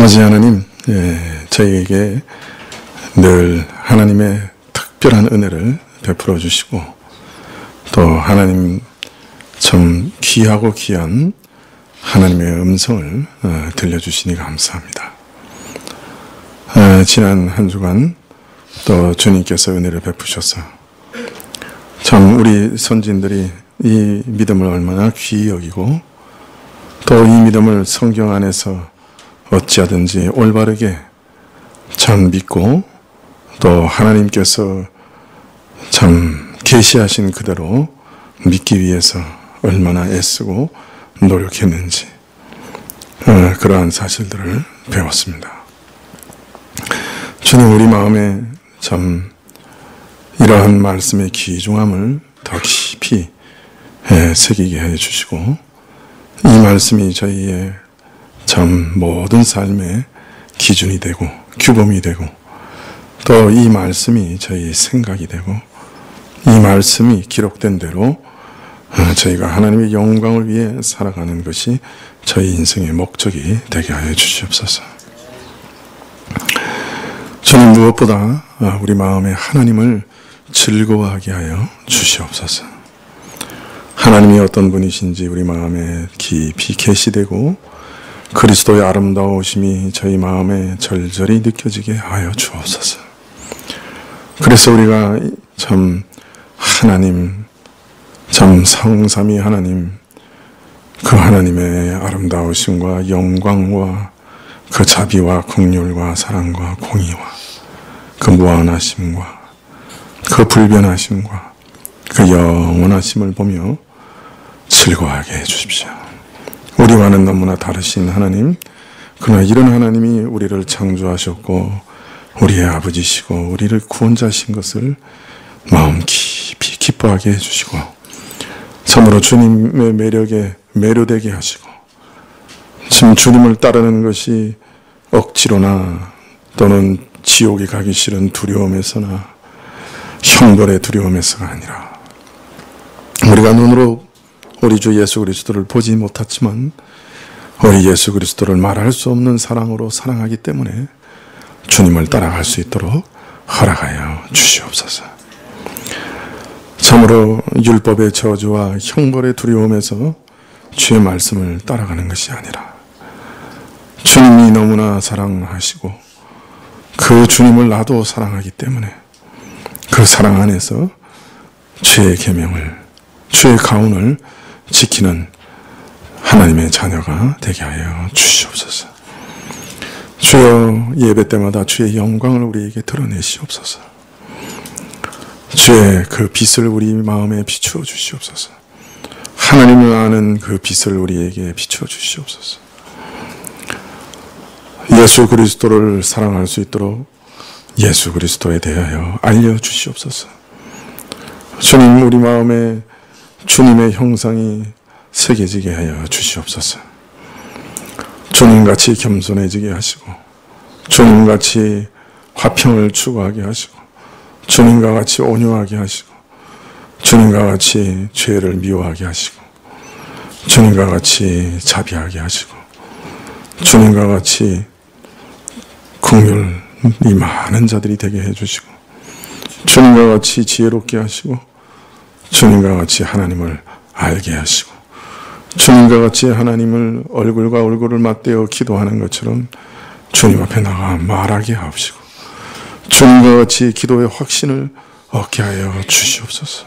아버지 하나님, 저희에게 늘 하나님의 특별한 은혜를 베풀어 주시고 또 하나님 참 귀하고 귀한 하나님의 음성을 들려주시니 감사합니다. 지난 한 주간 또 주님께서 은혜를 베푸셔서 참 우리 선진들이 이 믿음을 얼마나 귀히 여기고 또 이 믿음을 성경 안에서 어찌하든지 올바르게 참 믿고 또 하나님께서 참 계시하신 그대로 믿기 위해서 얼마나 애쓰고 노력했는지 그러한 사실들을 배웠습니다. 주님, 우리 마음에 참 이러한 말씀의 귀중함을 더 깊이 새기게 해주시고 이 말씀이 저희의 참 모든 삶의 기준이 되고 규범이 되고 또 이 말씀이 저희의 생각이 되고 이 말씀이 기록된 대로 저희가 하나님의 영광을 위해 살아가는 것이 저희 인생의 목적이 되게 하여 주시옵소서. 주님, 무엇보다 우리 마음에 하나님을 즐거워하게 하여 주시옵소서. 하나님이 어떤 분이신지 우리 마음에 깊이 계시되고 그리스도의 아름다우심이 저희 마음에 절절히 느껴지게 하여 주옵소서. 그래서 우리가 참 하나님, 참 성삼위 하나님, 그 하나님의 아름다우심과 영광과 그 자비와 긍휼과 사랑과 공의와 그 무한하심과 그 불변하심과 그 영원하심을 보며 즐거워하게 해주십시오. 우리와는 너무나 다르신 하나님, 그러나 이런 하나님이 우리를 창조하셨고 우리의 아버지시고 우리를 구원자신 것을 마음 깊이 기뻐하게 해주시고 참으로 주님의 매력에 매료되게 하시고 지금 주님을 따르는 것이 억지로나 또는 지옥에 가기 싫은 두려움에서나 형벌의 두려움에서가 아니라 우리가 눈으로 우리 주 예수 그리스도를 보지 못했지만 우리 예수 그리스도를 말할 수 없는 사랑으로 사랑하기 때문에 주님을 따라갈 수 있도록 허락하여 주시옵소서. 참으로 율법의 저주와 형벌의 두려움에서 주의 말씀을 따라가는 것이 아니라 주님이 너무나 사랑하시고 그 주님을 나도 사랑하기 때문에 그 사랑 안에서 주의 계명을, 주의 가훈을 지키는 하나님의 자녀가 되게 하여 주시옵소서. 주여, 예배 때마다 주의 영광을 우리에게 드러내시옵소서. 주의 그 빛을 우리 마음에 비추어 주시옵소서. 하나님을 아는 그 빛을 우리에게 비추어 주시옵소서. 예수 그리스도를 사랑할 수 있도록 예수 그리스도에 대하여 알려주시옵소서. 주님, 우리 마음에 주님의 형상이 새겨지게 하여 주시옵소서. 주님같이 겸손해지게 하시고 주님같이 화평을 추구하게 하시고 주님과 같이 온유하게 하시고 주님과 같이 죄를 미워하게 하시고 주님과 같이 자비하게 하시고 주님과 같이 긍휼이 많은 자들이 되게 해주시고 주님과 같이 지혜롭게 하시고 주님과 같이 하나님을 알게 하시고 주님과 같이 하나님을 얼굴과 얼굴을 맞대어 기도하는 것처럼 주님 앞에 나가 말하게 하옵시고 주님과 같이 기도의 확신을 얻게 하여 주시옵소서.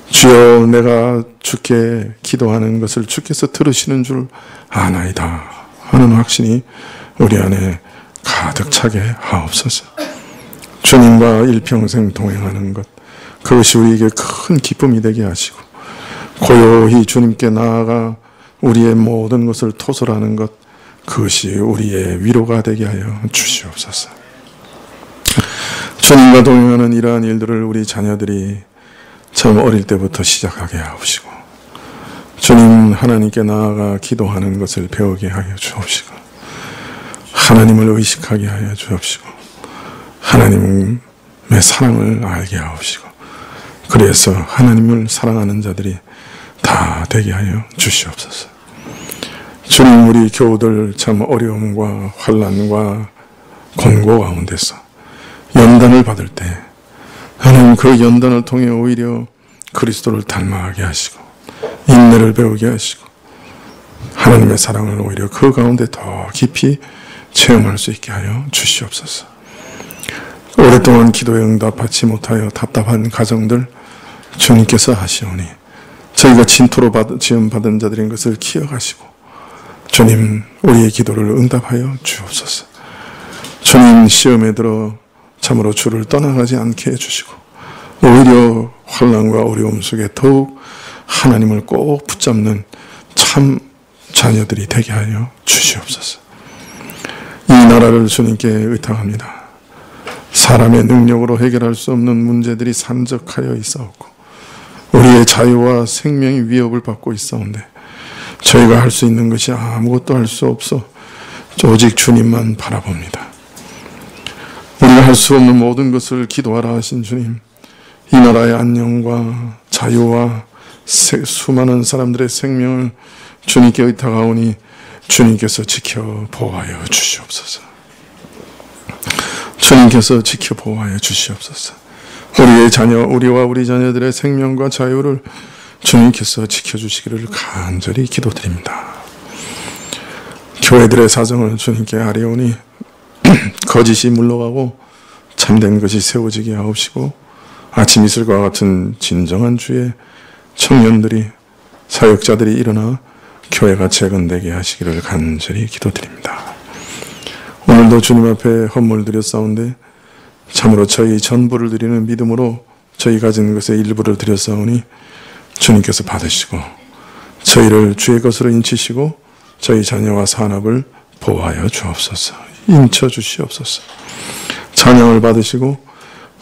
주여, 내가 주께 기도하는 것을 주께서 들으시는 줄 아나이다 하는 확신이 우리 안에 가득 차게 하옵소서. 주님과 일평생 동행하는 것, 그것이 우리에게 큰 기쁨이 되게 하시고 고요히 주님께 나아가 우리의 모든 것을 토설하는 것, 그것이 우리의 위로가 되게 하여 주시옵소서. 주님과 동행하는 이러한 일들을 우리 자녀들이 참 어릴 때부터 시작하게 하옵시고 주님, 하나님께 나아가 기도하는 것을 배우게 하여 주옵시고 하나님을 의식하게 하여 주옵시고 하나님의 사랑을 알게 하옵시고 그래서 하나님을 사랑하는 자들이 다 되게 하여 주시옵소서. 주님, 우리 교우들 참 어려움과 환난과 권고 가운데서 연단을 받을 때 하나님 그 연단을 통해 오히려 그리스도를 닮아가게 하시고 인내를 배우게 하시고 하나님의 사랑을 오히려 그 가운데 더 깊이 체험할 수 있게 하여 주시옵소서. 오랫동안 기도에 응답받지 못하여 답답한 가정들 주님께서 하시오니 저희가 진토로 지음받은 자들인 것을 기억하시고 주님, 우리의 기도를 응답하여 주옵소서. 주님, 시험에 들어 참으로 주를 떠나가지 않게 해주시고 오히려 환난과 어려움 속에 더욱 하나님을 꼭 붙잡는 참 자녀들이 되게 하여 주시옵소서. 이 나라를 주님께 의탁합니다. 사람의 능력으로 해결할 수 없는 문제들이 산적하여 있사옵고 우리의 자유와 생명이 위협을 받고 있사온데 저희가 할 수 있는 것이 아무것도 할 수 없어 오직 주님만 바라봅니다. 우리가 할 수 없는 모든 것을 기도하라 하신 주님, 이 나라의 안녕과 자유와 수많은 사람들의 생명을 주님께 의탁하오니 주님께서 지켜 보호하여 주시옵소서. 주님께서 지켜 보호하여 주시옵소서. 우리의 자녀, 우리와 우리 자녀들의 생명과 자유를 주님께서 지켜주시기를 간절히 기도드립니다. 교회들의 사정을 주님께 아뢰오니 거짓이 물러가고 참된 것이 세워지게 하옵시고 아침 이슬과 같은 진정한 주의 청년들이 사역자들이 일어나 교회가 재건되게 하시기를 간절히 기도드립니다. 오늘도 주님 앞에 헌물 드렸사온데 참으로 저희 전부를 드리는 믿음으로 저희 가진 것의 일부를 드렸사오니 주님께서 받으시고 저희를 주의 것으로 인치시고 저희 자녀와 산업을 보호하여 주옵소서. 인쳐 주시옵소서. 찬양을 받으시고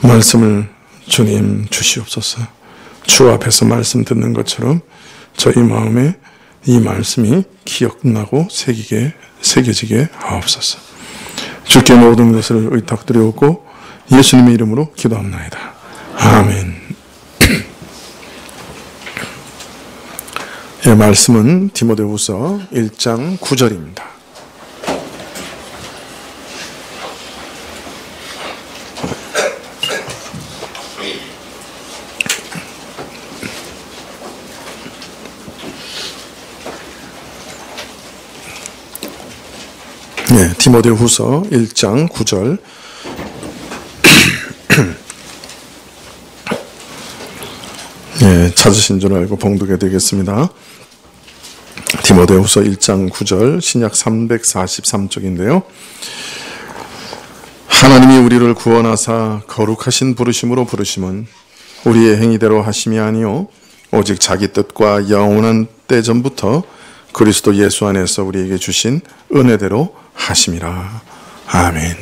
말씀을 주님 주시옵소서. 주 앞에서 말씀 듣는 것처럼 저희 마음에 이 말씀이 기억나고 새겨지게 하옵소서. 주께 모든 것을 의탁드리옵고 예수님의 이름으로 기도합나이다. 아멘. 예, 말씀은 디모데후서 1장 9절입니다. 네, 디모데후서 1장 9절. 네, 찾으신 줄 알고 봉독해 드리겠습니다. 디모데후서 1장 9절, 신약 343쪽인데요. 하나님이 우리를 구원하사 거룩하신 부르심으로 부르심은 우리의 행위대로 하심이 아니요 오직 자기 뜻과 영원한 때 전부터 그리스도 예수 안에서 우리에게 주신 은혜대로 하심이라. 아멘.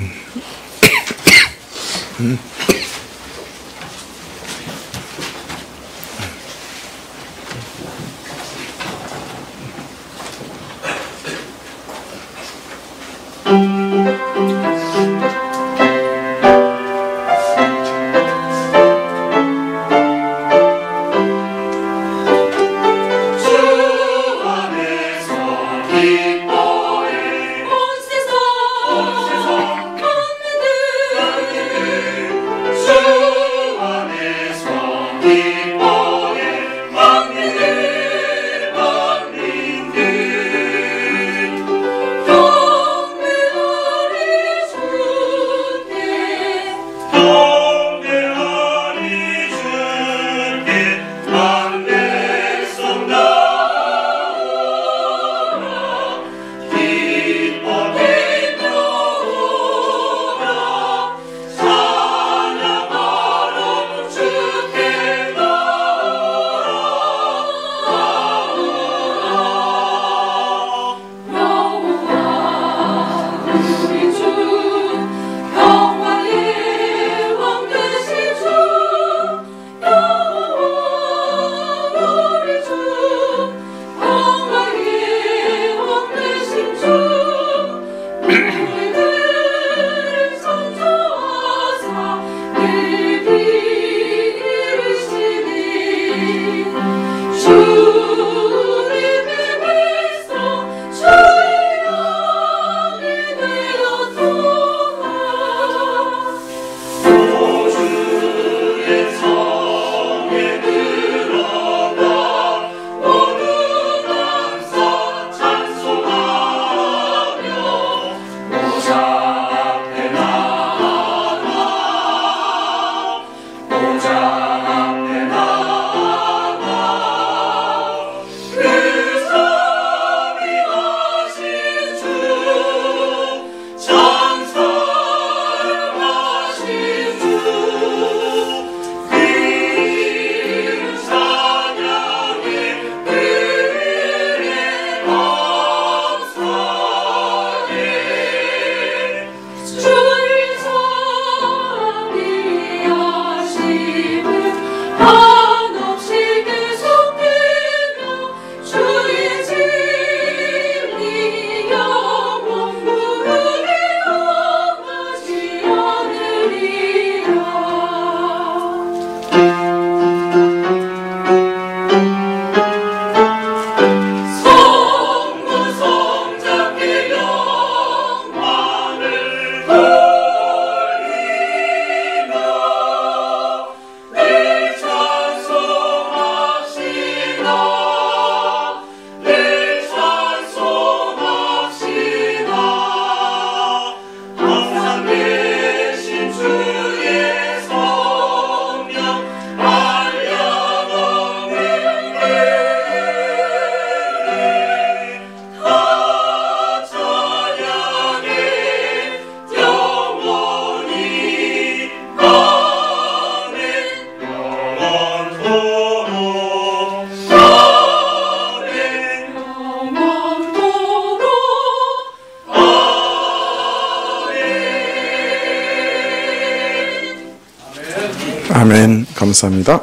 아멘. 감사합니다.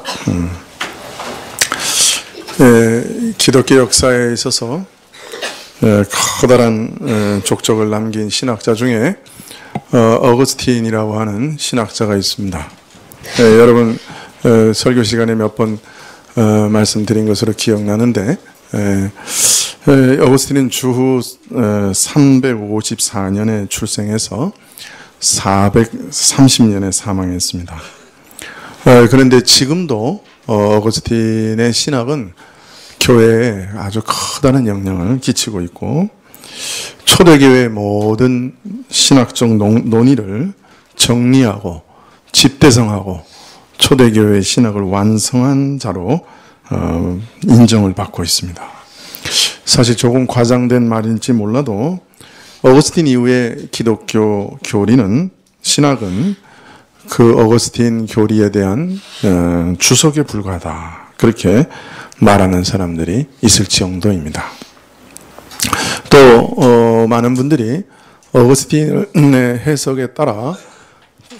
기독교 역사에 있어서 커다란 족적을 남긴 신학자 중에 어거스틴이라고 하는 신학자가 있습니다. 여러분 설교 시간에 몇 번 말씀드린 것으로 기억나는데, 어거스틴은 주후 354년에 출생해서 430년에 사망했습니다. 그런데 지금도 어거스틴의 신학은 교회에 아주 커다란 영향을 끼치고 있고, 초대교회의 모든 신학적 논의를 정리하고 집대성하고 초대교회의 신학을 완성한 자로 인정을 받고 있습니다. 사실 조금 과장된 말일지 몰라도 어거스틴 이후에 기독교 교리는, 신학은 그 어거스틴 교리에 대한 주석에 불과하다, 그렇게 말하는 사람들이 있을지정도입니다. 또 많은 분들이 어거스틴의 해석에 따라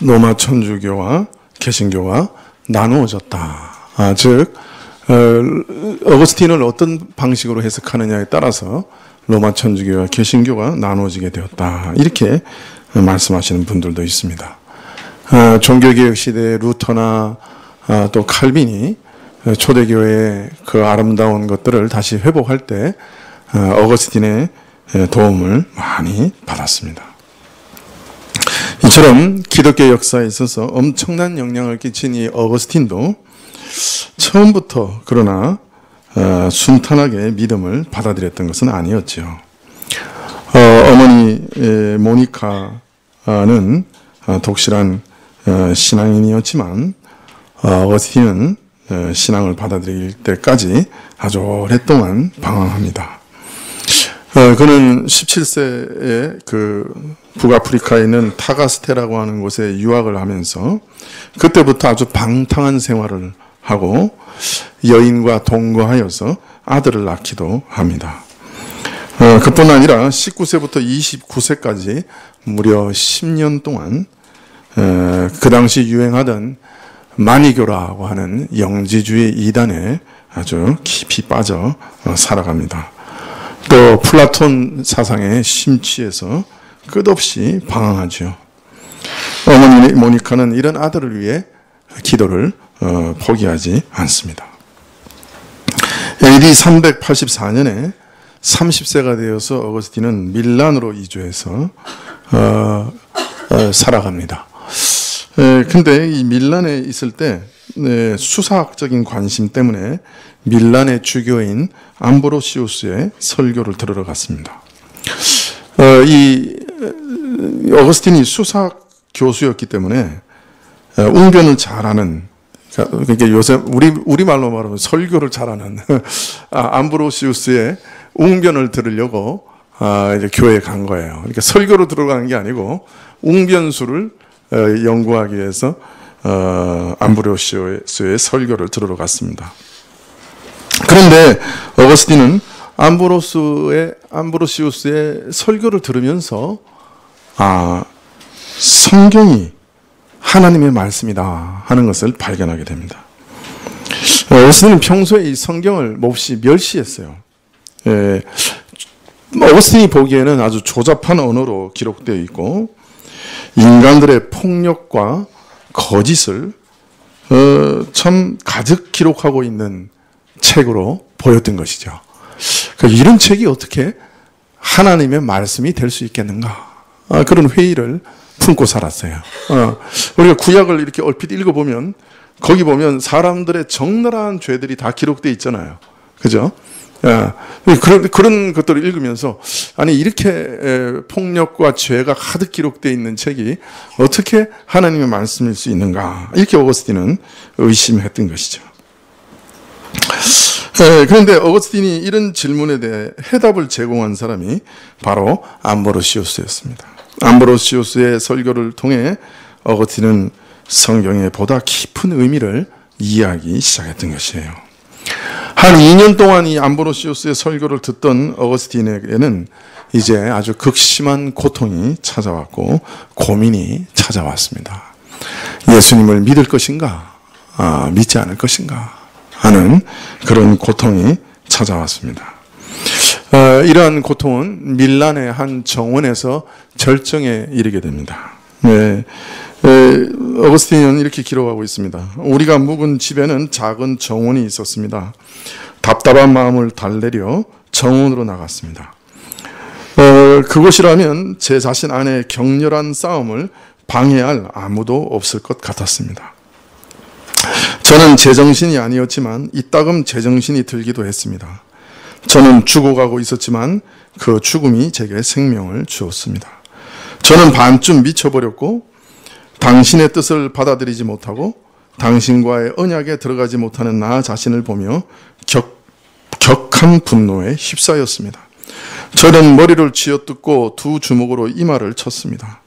로마 천주교와 개신교가 나누어졌다. 즉 어거스틴을 어떤 방식으로 해석하느냐에 따라서 로마 천주교와 개신교가 나누어지게 되었다, 이렇게 말씀하시는 분들도 있습니다. 종교개혁 시대의 루터나 또 칼빈이 초대교회의 그 아름다운 것들을 다시 회복할 때 어거스틴의 도움을 많이 받았습니다. 이처럼 기독교 역사에 있어서 엄청난 영향을 끼친 이 어거스틴도 처음부터 그러나 순탄하게 믿음을 받아들였던 것은 아니었죠. 어머니 모니카는 독실한 신앙인이었지만 어거스틴은 신앙을 받아들일 때까지 아주 오랫동안 방황합니다. 그는 17세에 그 북아프리카에 있는 타가스테라고 하는 곳에 유학을 하면서 그때부터 아주 방탕한 생활을 하고 여인과 동거하여서 아들을 낳기도 합니다. 그뿐 아니라 19세부터 29세까지 무려 10년 동안 그 당시 유행하던 마니교라고 하는 영지주의 이단에 아주 깊이 빠져 살아갑니다. 또 플라톤 사상에 심취해서 끝없이 방황하죠. 어머니 모니카는 이런 아들을 위해 기도를 포기하지 않습니다. AD 384년에 30세가 되어서 어거스틴은 밀란으로 이주해서 살아갑니다. 근데 이 밀란에 있을 때 수사학적인 관심 때문에 밀란의 주교인 암브로시우스의 설교를 들으러 갔습니다. 이 어거스틴이 수사학 교수였기 때문에 웅변을 잘하는, 그러니까 요새 우리말로 말하면 설교를 잘하는 암브로시우스의 웅변을 들으려고 이제 교회에 간 거예요. 그러니까 설교로 들어가는 게 아니고 웅변수를 연구하기 위해서 암브로시우스의 설교를 들으러 갔습니다. 그런데 어거스틴은 암브로시우스의 설교를 들으면서 성경이 하나님의 말씀이다 하는 것을 발견하게 됩니다. 어거스틴은 평소에 이 성경을 몹시 멸시했어요. 어거스틴이 보기에는 아주 조잡한 언어로 기록되어 있고 인간들의 폭력과 거짓을 참 가득 기록하고 있는 책으로 보였던 것이죠. 그러니까 이런 책이 어떻게 하나님의 말씀이 될 수 있겠는가, 그런 회의를 품고 살았어요. 우리가 구약을 이렇게 얼핏 읽어보면 거기 보면 사람들의 적나라한 죄들이 다 기록되어 있잖아요. 그죠? 그런 것들을 읽으면서 아니 이렇게 폭력과 죄가 가득 기록되어 있는 책이 어떻게 하나님의 말씀일 수 있는가, 이렇게 어거스틴은 의심했던 것이죠. 그런데 어거스틴이 이런 질문에 대해 해답을 제공한 사람이 바로 암브로시우스였습니다. 암브로시우스의 설교를 통해 어거스틴은 성경의 보다 깊은 의미를 이해하기 시작했던 것이에요. 한 2년 동안 이 암브로시우스의 설교를 듣던 어거스틴에게는 이제 아주 극심한 고통이 찾아왔고 고민이 찾아왔습니다. 예수님을 믿을 것인가, 믿지 않을 것인가 하는 그런 고통이 찾아왔습니다. 이러한 고통은 밀란의 한 정원에서 절정에 이르게 됩니다. 어거스틴은 이렇게 기록하고 있습니다. 우리가 묵은 집에는 작은 정원이 있었습니다. 답답한 마음을 달래려 정원으로 나갔습니다. 그곳이라면 제 자신 안에 격렬한 싸움을 방해할 아무도 없을 것 같았습니다. 저는 제정신이 아니었지만 이따금 제정신이 들기도 했습니다. 저는 죽어가고 있었지만 그 죽음이 제게 생명을 주었습니다. 저는 반쯤 미쳐버렸고 당신의 뜻을 받아들이지 못하고 당신과의 언약에 들어가지 못하는 나 자신을 보며 격한 분노에 휩싸였습니다. 저는 머리를 쥐어뜯고 두 주먹으로 이마를 쳤습니다.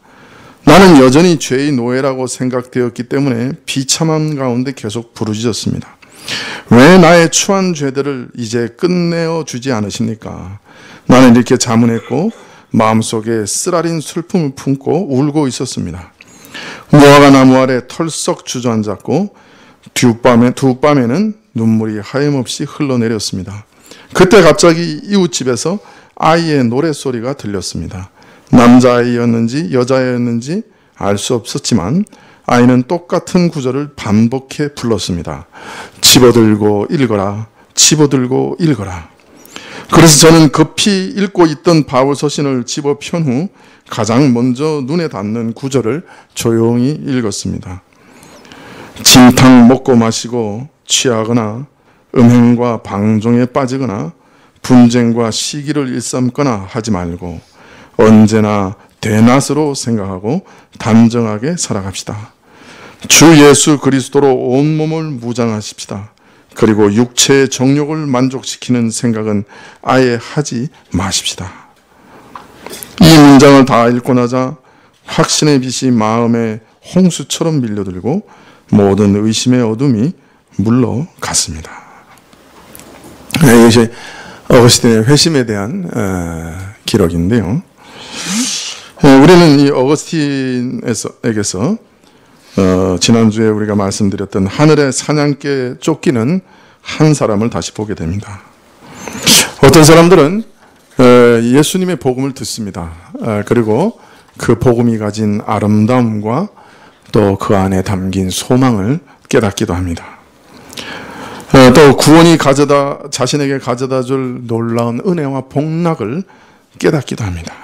나는 여전히 죄의 노예라고 생각되었기 때문에 비참함 가운데 계속 부르짖었습니다. 왜 나의 추한 죄들을 이제 끝내어 주지 않으십니까? 나는 이렇게 자문했고 마음속에 쓰라린 슬픔을 품고 울고 있었습니다. 무화과 나무 아래 털썩 주저앉았고 두 밤에는 눈물이 하염없이 흘러내렸습니다. 그때 갑자기 이웃집에서 아이의 노랫소리가 들렸습니다. 남자아이였는지 여자아이였는지 알 수 없었지만 아이는 똑같은 구절을 반복해 불렀습니다. 집어들고 읽어라, 집어들고 읽어라. 그래서 저는 급히 읽고 있던 바울 서신을 집어 편 후 가장 먼저 눈에 닿는 구절을 조용히 읽었습니다. 진탕 먹고 마시고 취하거나 음행과 방종에 빠지거나 분쟁과 시기를 일삼거나 하지 말고 언제나 대낮으로 생각하고 단정하게 살아갑시다. 주 예수 그리스도로 온몸을 무장하십시다. 그리고 육체의 정욕을 만족시키는 생각은 아예 하지 마십시다. 이 문장을 다 읽고 나자 확신의 빛이 마음에 홍수처럼 밀려들고 모든 의심의 어둠이 물러갔습니다. 이것이 어거스틴의 회심에 대한 기록인데요. 우리는 이 어거스틴에게서 지난주에 우리가 말씀드렸던 하늘의 사냥개에 쫓기는 한 사람을 다시 보게 됩니다. 어떤 사람들은 예수님의 복음을 듣습니다. 그리고 그 복음이 가진 아름다움과 또 그 안에 담긴 소망을 깨닫기도 합니다. 또 구원이 자신에게 가져다 줄 놀라운 은혜와 복락을 깨닫기도 합니다.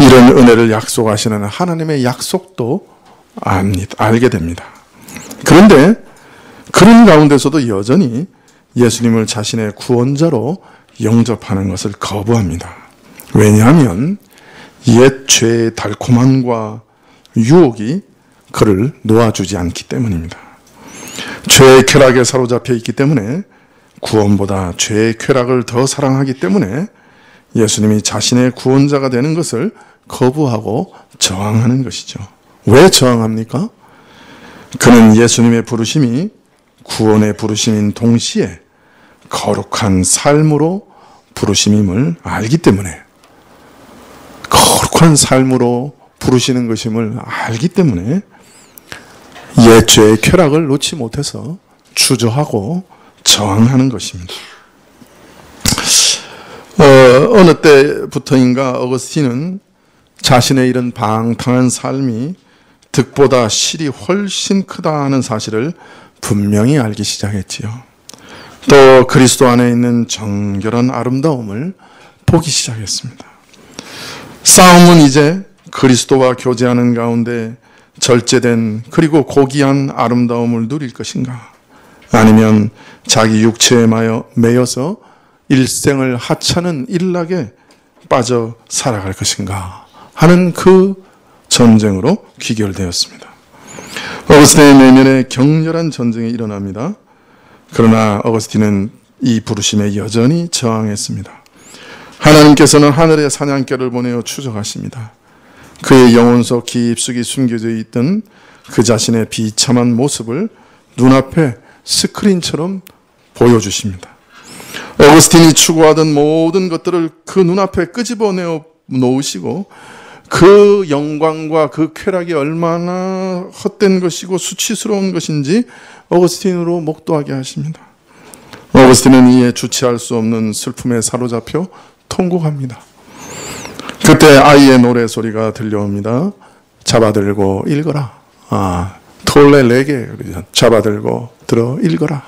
이런 은혜를 약속하시는 하나님의 약속도 알게 됩니다. 그런데 그런 가운데서도 여전히 예수님을 자신의 구원자로 영접하는 것을 거부합니다. 왜냐하면 옛 죄의 달콤함과 유혹이 그를 놓아주지 않기 때문입니다. 죄의 쾌락에 사로잡혀 있기 때문에 구원보다 죄의 쾌락을 더 사랑하기 때문에 예수님이 자신의 구원자가 되는 것을 거부하고 저항하는 것이죠. 왜 저항합니까? 그는 예수님의 부르심이 구원의 부르심인 동시에 거룩한 삶으로 부르심임을 알기 때문에, 거룩한 삶으로 부르시는 것임을 알기 때문에 옛 죄의 쾌락을 놓지 못해서 주저하고 저항하는 것입니다. 어느 때부터인가 어거스틴은 자신의 이런 방탕한 삶이 득보다 실이 훨씬 크다 하는 사실을 분명히 알기 시작했지요. 또 그리스도 안에 있는 정결한 아름다움을 보기 시작했습니다. 싸움은 이제 그리스도와 교제하는 가운데 절제된 그리고 고귀한 아름다움을 누릴 것인가, 아니면 자기 육체에 매여서 일생을 하찮은 일락에 빠져 살아갈 것인가 하는 그 전쟁으로 귀결되었습니다. 어거스틴의 내면에 격렬한 전쟁이 일어납니다. 그러나 어거스틴은 이 부르심에 여전히 저항했습니다. 하나님께서는 하늘의 사냥개를 보내어 추적하십니다. 그의 영혼 속 깊숙이 숨겨져 있던 그 자신의 비참한 모습을 눈앞에 스크린처럼 보여주십니다. 어거스틴이 추구하던 모든 것들을 그 눈앞에 끄집어내어 놓으시고 그 영광과 그 쾌락이 얼마나 헛된 것이고 수치스러운 것인지 어거스틴으로 목도하게 하십니다. 어거스틴은 이에 주체할 수 없는 슬픔에 사로잡혀 통곡합니다. 그때 아이의 노래소리가 들려옵니다. 잡아들고 읽어라. 톨레 레게, 잡아들고 들어 읽어라.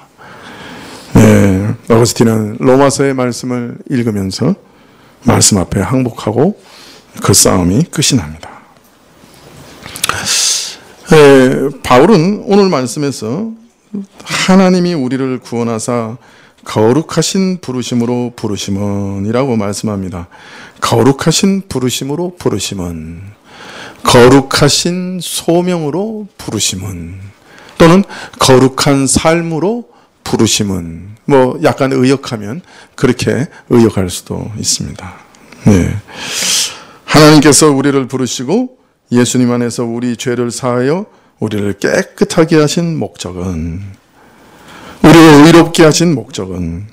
네, 어거스틴은 로마서의 말씀을 읽으면서 말씀 앞에 항복하고 그 싸움이 끝이 납니다. 바울은 오늘 말씀에서 하나님이 우리를 구원하사 거룩하신 부르심으로 부르심은이라고 말씀합니다. 거룩하신 부르심으로 부르심은, 거룩하신 소명으로 부르심은, 또는 거룩한 삶으로 부르심은, 약간 의역하면 그렇게 의역할 수도 있습니다. 네. 하나님께서 우리를 부르시고 예수님 안에서 우리 죄를 사하여 우리를 깨끗하게 하신 목적은, 우리를 의롭게 하신 목적은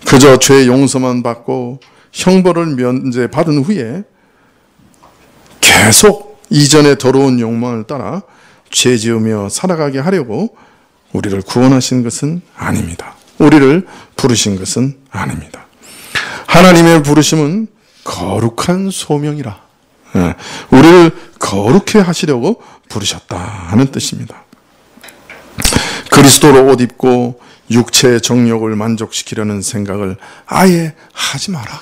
그저 죄 용서만 받고 형벌을 면제받은 후에 계속 이전의 더러운 욕망을 따라 죄 지으며 살아가게 하려고 우리를 구원하신 것은 아닙니다. 우리를 부르신 것은 아닙니다. 하나님의 부르심은 거룩한 소명이라, 우리를 거룩해 하시려고 부르셨다 하는 뜻입니다. 그리스도로 옷 입고 육체의 정욕을 만족시키려는 생각을 아예 하지 마라.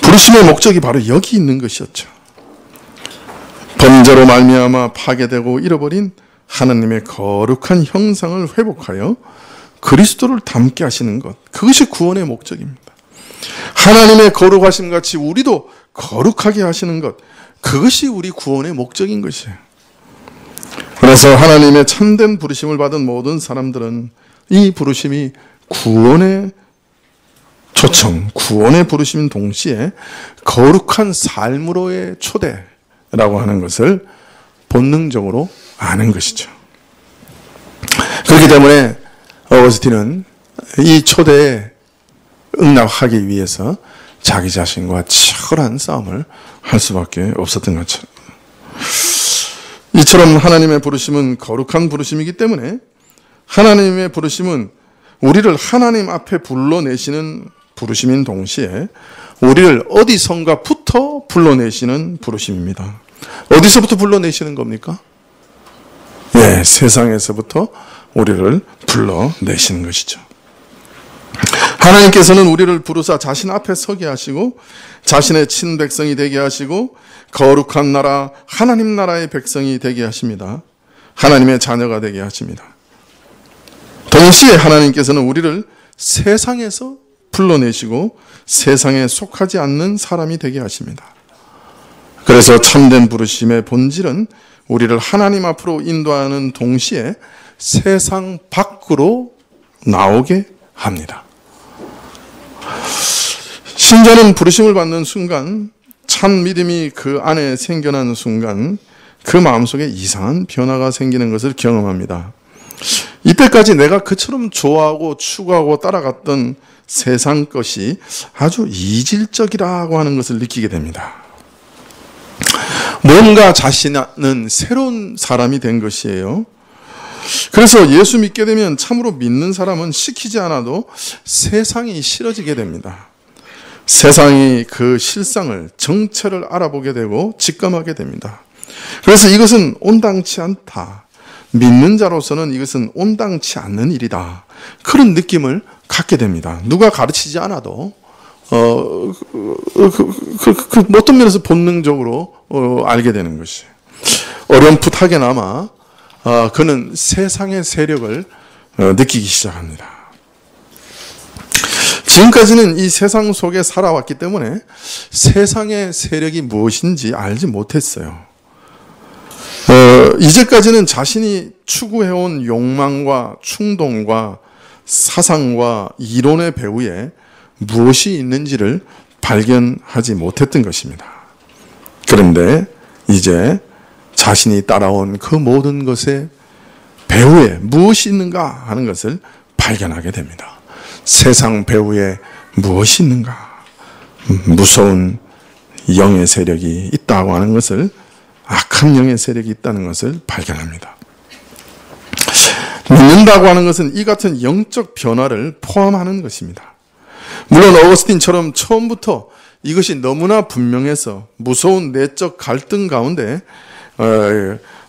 부르심의 목적이 바로 여기 있는 것이었죠. 범죄로 말미암아 파괴되고 잃어버린 하나님의 거룩한 형상을 회복하여 그리스도를 닮게 하시는 것, 그것이 구원의 목적입니다. 하나님의 거룩하심 같이 우리도 거룩하게 하시는 것, 그것이 우리 구원의 목적인 것이에요. 그래서 하나님의 참된 부르심을 받은 모든 사람들은 이 부르심이 구원의 초청, 구원의 부르심인 동시에 거룩한 삶으로의 초대라고 하는 것을 본능적으로 아는 것이죠. 그렇기 때문에 어거스틴은 이 초대에 응답하기 위해서 자기 자신과 치열한 싸움을 할 수밖에 없었던 것처럼, 이처럼 하나님의 부르심은 거룩한 부르심이기 때문에 하나님의 부르심은 우리를 하나님 앞에 불러내시는 부르심인 동시에 우리를 어디선가부터 불러내시는 부르심입니다. 어디서부터 불러내시는 겁니까? 네, 세상에서부터 우리를 불러내시는 것이죠. 하나님께서는 우리를 부르사 자신 앞에 서게 하시고 자신의 친백성이 되게 하시고 거룩한 나라, 하나님 나라의 백성이 되게 하십니다. 하나님의 자녀가 되게 하십니다. 동시에 하나님께서는 우리를 세상에서 불러내시고 세상에 속하지 않는 사람이 되게 하십니다. 그래서 참된 부르심의 본질은 우리를 하나님 앞으로 인도하는 동시에 세상 밖으로 나오게 합니다. 신자는 부르심을 받는 순간, 참 믿음이 그 안에 생겨난 순간 그 마음속에 이상한 변화가 생기는 것을 경험합니다. 이때까지 내가 그처럼 좋아하고 추구하고 따라갔던 세상 것이 아주 이질적이라고 하는 것을 느끼게 됩니다. 뭔가 자신은 새로운 사람이 된 것이에요. 그래서 예수 믿게 되면 참으로 믿는 사람은 시키지 않아도 세상이 싫어지게 됩니다. 세상이 그 실상을, 정체를 알아보게 되고 직감하게 됩니다. 그래서 이것은 온당치 않다. 믿는 자로서는 이것은 온당치 않는 일이다. 그런 느낌을 갖게 됩니다. 누가 가르치지 않아도 어떤 면에서 본능적으로 알게 되는 것이. 어렴풋하게나마 그는 세상의 세력을 느끼기 시작합니다. 지금까지는 이 세상 속에 살아왔기 때문에 세상의 세력이 무엇인지 알지 못했어요. 이제까지는 자신이 추구해온 욕망과 충동과 사상과 이론의 배후에 무엇이 있는지를 발견하지 못했던 것입니다. 그런데 이제 자신이 따라온 그 모든 것의 배후에 무엇이 있는가 하는 것을 발견하게 됩니다. 세상 배후에 무엇이 있는가? 무서운 영의 세력이 있다고 하는 것을, 악한 영의 세력이 있다는 것을 발견합니다. 믿는다고 하는 것은 이 같은 영적 변화를 포함하는 것입니다. 물론 어거스틴처럼 처음부터 이것이 너무나 분명해서 무서운 내적 갈등 가운데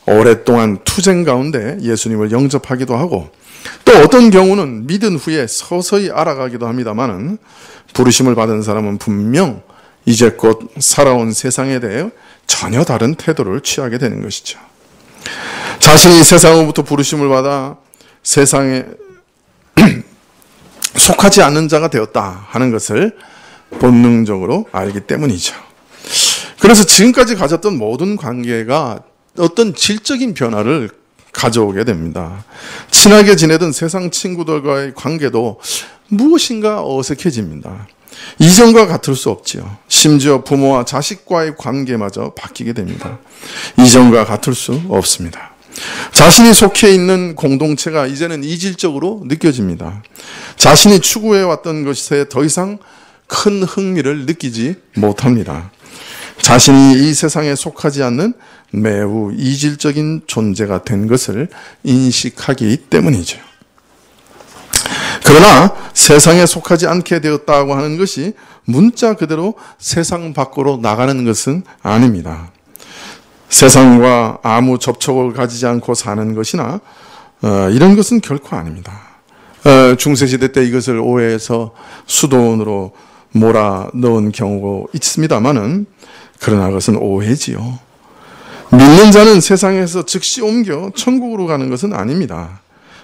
오랫동안 투쟁 가운데 예수님을 영접하기도 하고, 또 어떤 경우는 믿은 후에 서서히 알아가기도 합니다마는, 부르심을 받은 사람은 분명 이제 곧 살아온 세상에 대해 전혀 다른 태도를 취하게 되는 것이죠. 자신이 세상으로부터 부르심을 받아 세상에 속하지 않는 자가 되었다 하는 것을 본능적으로 알기 때문이죠. 그래서 지금까지 가졌던 모든 관계가 어떤 질적인 변화를 가져오게 됩니다. 친하게 지내던 세상 친구들과의 관계도 무엇인가 어색해집니다. 이전과 같을 수 없지요. 심지어 부모와 자식과의 관계마저 바뀌게 됩니다. 이전과 같을 수 없습니다. 자신이 속해 있는 공동체가 이제는 이질적으로 느껴집니다. 자신이 추구해왔던 것에 더 이상 큰 흥미를 느끼지 못합니다. 자신이 이 세상에 속하지 않는 매우 이질적인 존재가 된 것을 인식하기 때문이죠. 그러나 세상에 속하지 않게 되었다고 하는 것이 문자 그대로 세상 밖으로 나가는 것은 아닙니다. 세상과 아무 접촉을 가지지 않고 사는 것이나 이런 것은 결코 아닙니다. 중세시대 때 이것을 오해해서 수도원으로 몰아넣은 경우가 있습니다만은, 그러나 그것은 오해지요. 믿는 자는 세상에서 즉시 옮겨 천국으로 가는 것은 아닙니다.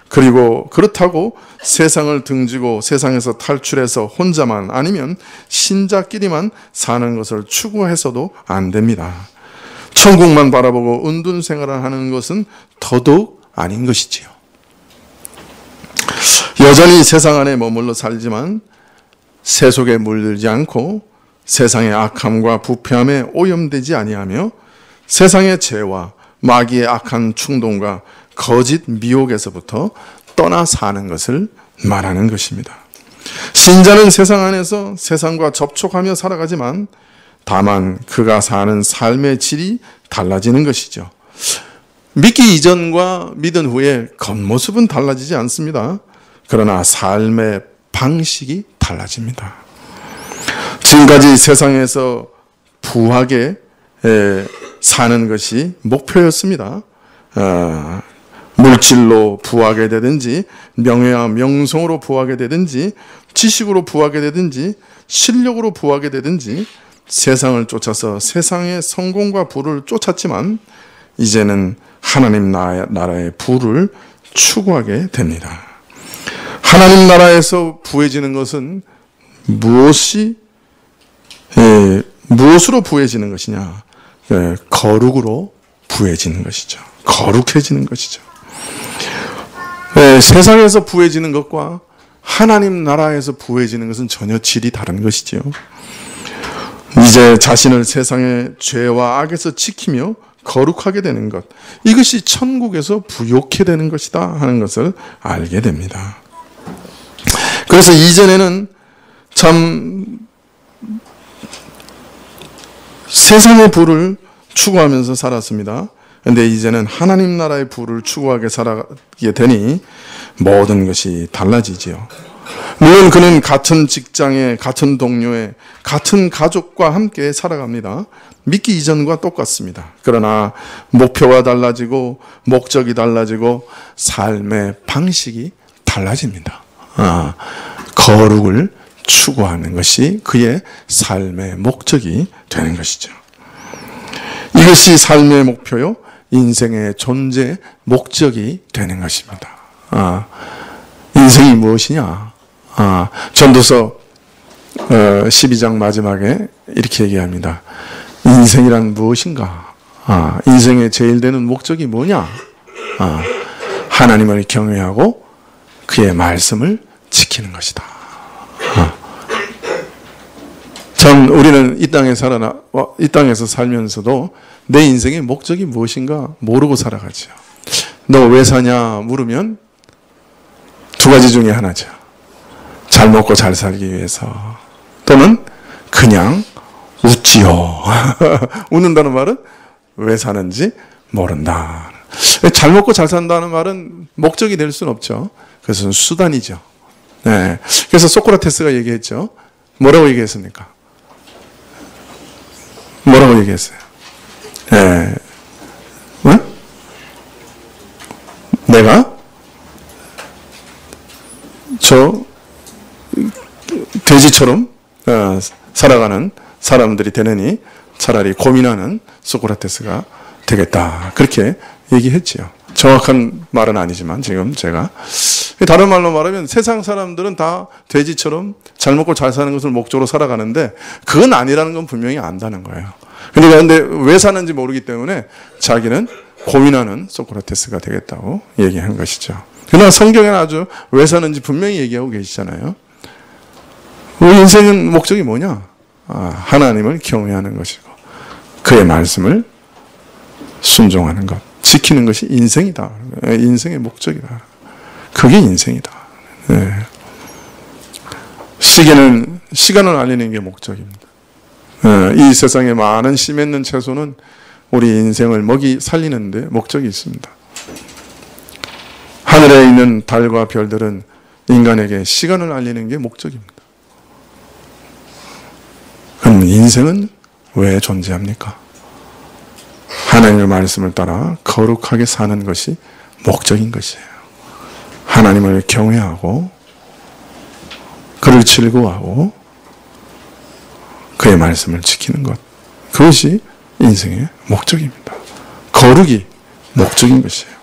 그리고 그렇다고 세상을 등지고 세상에서 탈출해서 혼자만 아니면 신자끼리만 사는 것을 추구해서도 안 됩니다. 천국만 바라보고 은둔 생활을 하는 것은 더더욱 아닌 것이지요. 여전히 세상 안에 머물러 살지만 세속에 물들지 않고 세상의 악함과 부패함에 오염되지 아니하며 세상의 죄와 마귀의 악한 충동과 거짓 미혹에서부터 떠나 사는 것을 말하는 것입니다. 신자는 세상 안에서 세상과 접촉하며 살아가지만 다만 그가 사는 삶의 질이 달라지는 것이죠. 믿기 이전과 믿은 후에 겉모습은 달라지지 않습니다. 그러나 삶의 방식이 달라집니다. 지금까지 세상에서 부하게 사는 것이 목표였습니다. 물질로 부하게 되든지, 명예와 명성으로 부하게 되든지, 지식으로 부하게 되든지, 실력으로 부하게 되든지, 세상을 쫓아서 세상의 성공과 부를 쫓았지만 이제는 하나님 나라의 부를 추구하게 됩니다. 하나님 나라에서 부해지는 것은 무엇으로 부해지는 것이냐? 거룩으로 부해지는 것이죠. 거룩해지는 것이죠. 세상에서 부해지는 것과 하나님 나라에서 부해지는 것은 전혀 질이 다른 것이지요. 이제 자신을 세상의 죄와 악에서 지키며 거룩하게 되는 것, 이것이 천국에서 부욕해 되는 것이다 하는 것을 알게 됩니다. 그래서 이전에는 참 세상의 부를 추구하면서 살았습니다. 그런데 이제는 하나님 나라의 부를 추구하게 살아가게 되니 모든 것이 달라지지요. 물론 그는 같은 직장에, 같은 동료에, 같은 가족과 함께 살아갑니다. 믿기 이전과 똑같습니다. 그러나 목표가 달라지고 목적이 달라지고 삶의 방식이 달라집니다. 거룩을 추구하는 것이 그의 삶의 목적이 되는 것이죠. 이것이 삶의 목표요, 인생의 존재 목적이 되는 것입니다. 인생이 무엇이냐? 전도서 12장 마지막에 이렇게 얘기합니다. 인생이란 무엇인가? 인생의 제일 되는 목적이 뭐냐? 하나님을 경외하고 그의 말씀을 지키는 것이다. 참 우리는 이 땅에서 살면서도 내 인생의 목적이 무엇인가 모르고 살아가죠. 너 왜 사냐 물으면 두 가지 중에 하나죠. 잘 먹고 잘 살기 위해서, 또는 그냥 웃지요. 웃는다는 말은 왜 사는지 모른다. 잘 먹고 잘 산다는 말은 목적이 될 수는 없죠. 그것은 수단이죠. 네. 그래서 소크라테스가 얘기했죠. 뭐라고 얘기했습니까? 뭐라고 얘기했어요? 네. 응? 내가 저 돼지처럼 살아가는 사람들이 되느니 차라리 고민하는 소크라테스가 되겠다. 그렇게 얘기했지요. 정확한 말은 아니지만 지금 제가 다른 말로 말하면 세상 사람들은 다 돼지처럼 잘 먹고 잘 사는 것을 목적으로 살아가는데 그건 아니라는 건 분명히 안다는 거예요. 그런데 왜 사는지 모르기 때문에 자기는 고민하는 소크라테스가 되겠다고 얘기한 것이죠. 그러나 성경에는 아주 왜 사는지 분명히 얘기하고 계시잖아요. 우리 인생은 목적이 뭐냐? 하나님을 경외하는 것이고 그의 말씀을 순종하는 것, 지키는 것이 인생이다. 인생의 목적이다. 그게 인생이다. 네. 시간을 알리는 게 목적입니다. 이 세상에 많은 씨 맺는 채소는 우리 인생을 먹이 살리는데 목적이 있습니다. 하늘에 있는 달과 별들은 인간에게 시간을 알리는 게 목적입니다. 그럼 인생은 왜 존재합니까? 하나님의 말씀을 따라 거룩하게 사는 것이 목적인 것이에요. 하나님을 경외하고 그를 즐거워하고 그의 말씀을 지키는 것, 그것이 인생의 목적입니다. 거룩이 목적인 것이에요.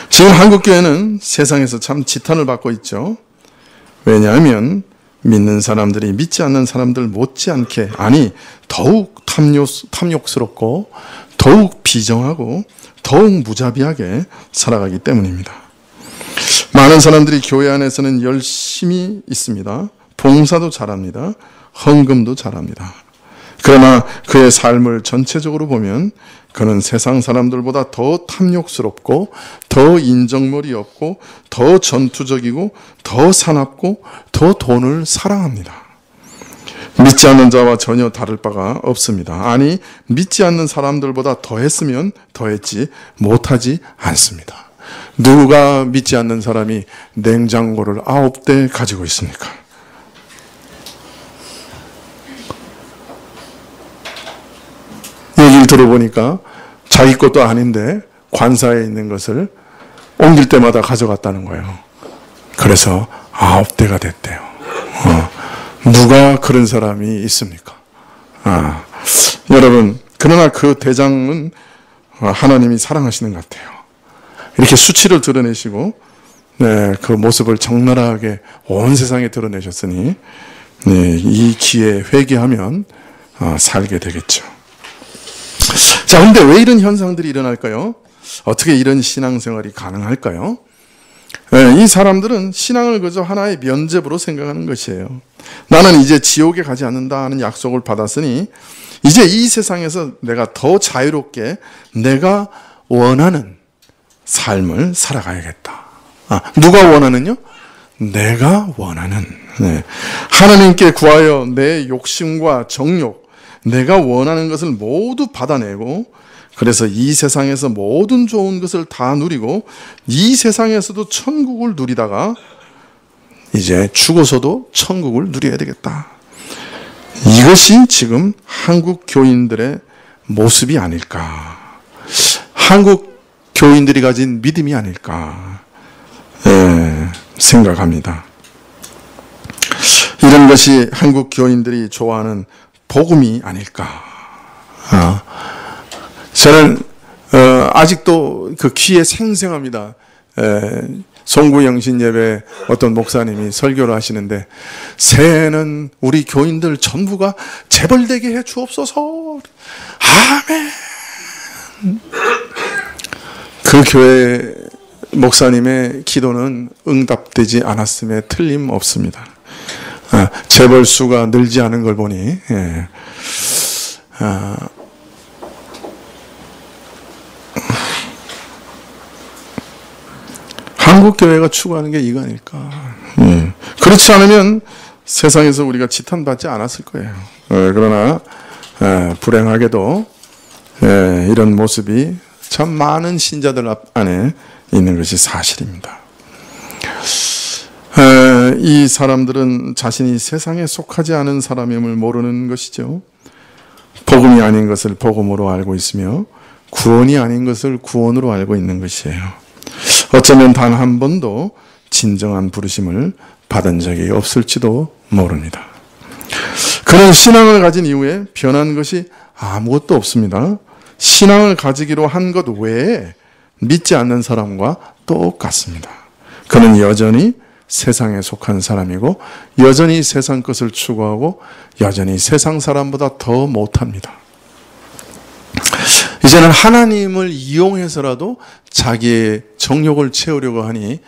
지금 한국교회는 세상에서 참 지탄을 받고 있죠. 왜냐하면 믿는 사람들이 믿지 않는 사람들 못지않게, 아니 더욱 탐욕스럽고 더욱 비정하고 더욱 무자비하게 살아가기 때문입니다. 많은 사람들이 교회 안에서는 열심히 있습니다. 봉사도 잘합니다. 헌금도 잘합니다. 그러나 그의 삶을 전체적으로 보면 그는 세상 사람들보다 더 탐욕스럽고 더 인정머리 없고 더 전투적이고 더 사납고 더 돈을 사랑합니다. 믿지 않는 자와 전혀 다를 바가 없습니다. 아니, 믿지 않는 사람들보다 더 했으면 더 했지 못하지 않습니다. 누가 믿지 않는 사람이 냉장고를 9대 가지고 있습니까? 얘기를 들어보니까 자기 것도 아닌데 관사에 있는 것을 옮길 때마다 가져갔다는 거예요. 그래서 9대가 됐대요. 누가 그런 사람이 있습니까? 여러분, 그러나 그 대장은 하나님이 사랑하시는 것 같아요. 이렇게 수치를 드러내시고 그 모습을 적나라하게 온 세상에 드러내셨으니 이 기회에 회개하면 살게 되겠죠. 자, 근데 왜 이런 현상들이 일어날까요? 어떻게 이런 신앙생활이 가능할까요? 이 사람들은 신앙을 그저 하나의 면죄부로 생각하는 것이에요. 나는 이제 지옥에 가지 않는다 하는 약속을 받았으니 이제 이 세상에서 내가 더 자유롭게 내가 원하는 삶을 살아가야겠다. 누가 원하는요? 내가 원하는. 하나님께 구하여 내 욕심과 정욕, 내가 원하는 것을 모두 받아내고, 그래서 이 세상에서 모든 좋은 것을 다 누리고 이 세상에서도 천국을 누리다가 이제 죽어서도 천국을 누려야 되겠다. 이것이 지금 한국 교인들의 모습이 아닐까, 한국 교인들이 가진 믿음이 아닐까 생각합니다. 이런 것이 한국 교인들이 좋아하는 복음이 아닐까. 저는 아직도 그 귀에 생생합니다. 송구영신 예배 어떤 목사님이 설교를 하시는데, 새해에는 우리 교인들 전부가 재벌되게 해 주옵소서. 아멘. 그 교회 목사님의 기도는 응답되지 않았음에 틀림없습니다. 재벌 수가 늘지 않은 걸 보니 한국 교회가 추구하는 게 이거 아닐까. 그렇지 않으면 세상에서 우리가 지탄받지 않았을 거예요. 그러나 불행하게도 이런 모습이 참 많은 신자들 안에 있는 것이 사실입니다. 이 사람들은 자신이 세상에 속하지 않은 사람임을 모르는 것이죠. 복음이 아닌 것을 복음으로 알고 있으며 구원이 아닌 것을 구원으로 알고 있는 것이에요. 어쩌면 단 한 번도 진정한 부르심을 받은 적이 없을지도 모릅니다. 그런 신앙을 가진 이후에 변한 것이 아무것도 없습니다. 신앙을 가지기로 한 것 외에 믿지 않는 사람과 똑같습니다. 그는 여전히 세상에 속한 사람이고 여전히 세상 것을 추구하고 여전히 세상 사람보다 더 못합니다. 이제는 하나님을 이용해서라도 자기의 정욕을 채우려고 하니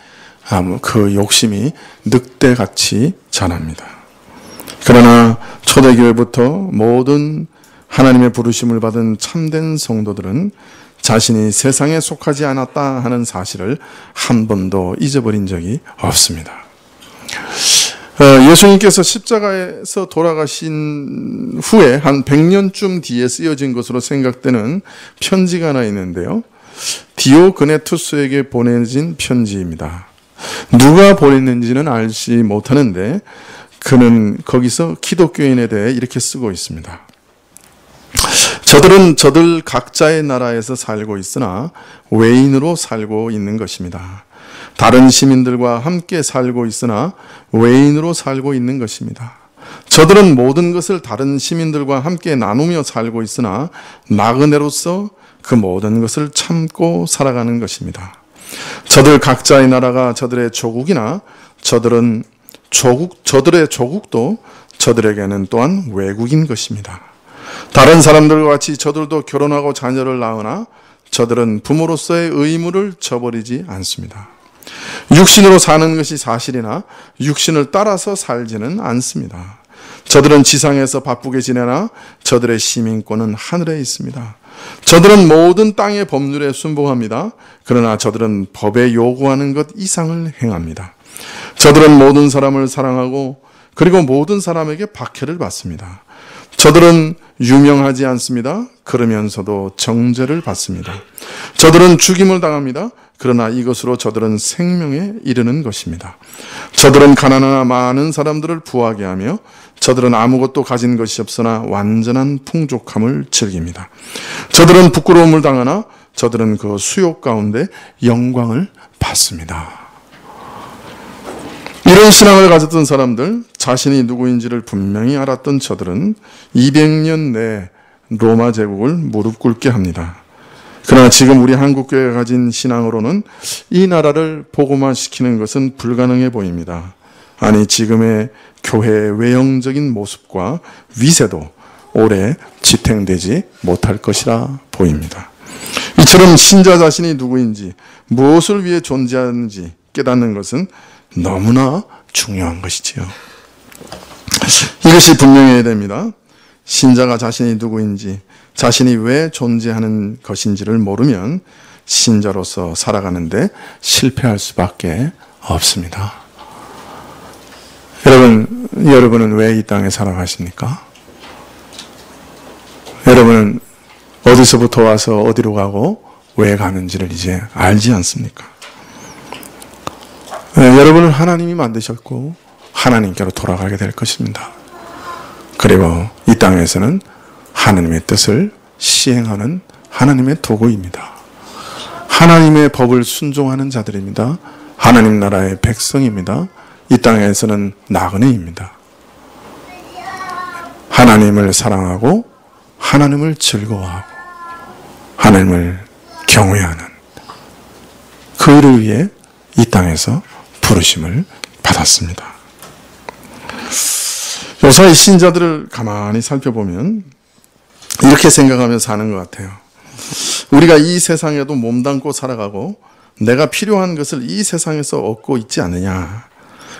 그 욕심이 늑대같이 자랍니다. 그러나 초대교회부터 모든 하나님의 부르심을 받은 참된 성도들은 자신이 세상에 속하지 않았다 하는 사실을 한 번도 잊어버린 적이 없습니다. 예수님께서 십자가에서 돌아가신 후에 한 100년쯤 뒤에 쓰여진 것으로 생각되는 편지가 하나 있는데요. 디오그네투스에게 보내진 편지입니다. 누가 보냈는지는 알지 못하는데 그는 거기서 기독교인에 대해 이렇게 쓰고 있습니다. 저들은 저들 각자의 나라에서 살고 있으나 외인으로 살고 있는 것입니다. 다른 시민들과 함께 살고 있으나 외인으로 살고 있는 것입니다. 저들은 모든 것을 다른 시민들과 함께 나누며 살고 있으나 나그네로서 그 모든 것을 참고 살아가는 것입니다. 저들 각자의 나라가 저들의 조국이나 저들의 조국도 저들에게는 또한 외국인 것입니다. 다른 사람들과 같이 저들도 결혼하고 자녀를 낳으나 저들은 부모로서의 의무를 저버리지 않습니다. 육신으로 사는 것이 사실이나 육신을 따라서 살지는 않습니다. 저들은 지상에서 바쁘게 지내나 저들의 시민권은 하늘에 있습니다. 저들은 모든 땅의 법률에 순종합니다. 그러나 저들은 법에 요구하는 것 이상을 행합니다. 저들은 모든 사람을 사랑하고 그리고 모든 사람에게 박해를 받습니다. 저들은 유명하지 않습니다. 그러면서도 정죄를 받습니다. 저들은 죽임을 당합니다. 그러나 이것으로 저들은 생명에 이르는 것입니다. 저들은 가난하나 많은 사람들을 부하게 하며 저들은 아무것도 가진 것이 없으나 완전한 풍족함을 즐깁니다. 저들은 부끄러움을 당하나 저들은 그 수욕 가운데 영광을 받습니다. 이런 신앙을 가졌던 사람들, 자신이 누구인지를 분명히 알았던 저들은 200년 내 로마 제국을 무릎 꿇게 합니다. 그러나 지금 우리 한국교회가 가진 신앙으로는 이 나라를 복음화시키는 것은 불가능해 보입니다. 아니, 지금의 교회의 외형적인 모습과 위세도 오래 지탱되지 못할 것이라 보입니다. 이처럼 신자 자신이 누구인지, 무엇을 위해 존재하는지 깨닫는 것은 너무나 중요한 것이지요. 이것이 분명해야 됩니다. 신자가 자신이 누구인지, 자신이 왜 존재하는 것인지를 모르면 신자로서 살아가는데 실패할 수밖에 없습니다. 여러분은 왜 이 땅에 살아가십니까? 여러분은 어디서부터 와서 어디로 가고 왜 가는지를 이제 알지 않습니까? 여러분은 하나님이 만드셨고 하나님께로 돌아가게 될 것입니다. 그리고 이 땅에서는 하나님의 뜻을 시행하는 하나님의 도구입니다. 하나님의 법을 순종하는 자들입니다. 하나님 나라의 백성입니다. 이 땅에서는 나그네입니다. 하나님을 사랑하고 하나님을 즐거워하고 하나님을 경외하는 그 일을 위해 이 땅에서 부르심을 받았습니다. 요사이 신자들을 가만히 살펴보면 이렇게 생각하며 사는 것 같아요. 우리가 이 세상에도 몸담고 살아가고 내가 필요한 것을 이 세상에서 얻고 있지 않느냐.